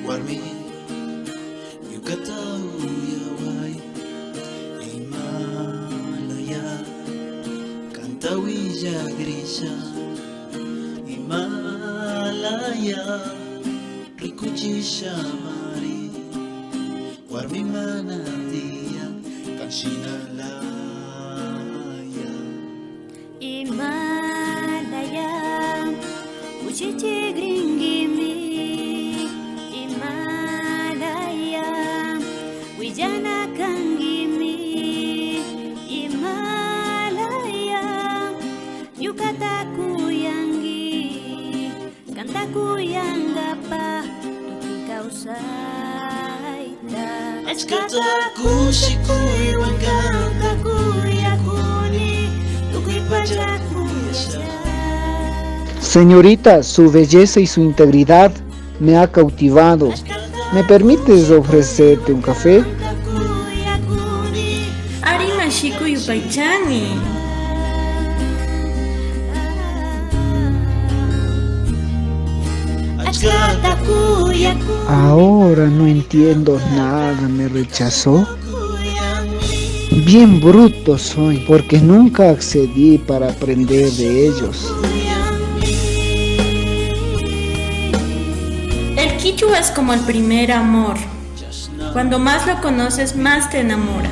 warmi yukatawiyaway Himalaya kantawilla grisha Himalaya rikuchisha mari warmi manatia kanshinalaya Himalaya uchichi gringimi Himalaya wijana kangimi Himalaya yukata kuyangi kanta kuyangapa tukikausaita Achkata kushikuy wanganta kuyakuni tukipachakuyasha. Señorita, su belleza y su integridad me ha cautivado. ¿Me permites ofrecerte un café? Ari mashiku yupaychani. Ahora no entiendo nada, me rechazó. Bien bruto soy, porque nunca accedí para aprender de ellos. El quichua es como el primer amor. Cuando más lo conoces, más te enamoras.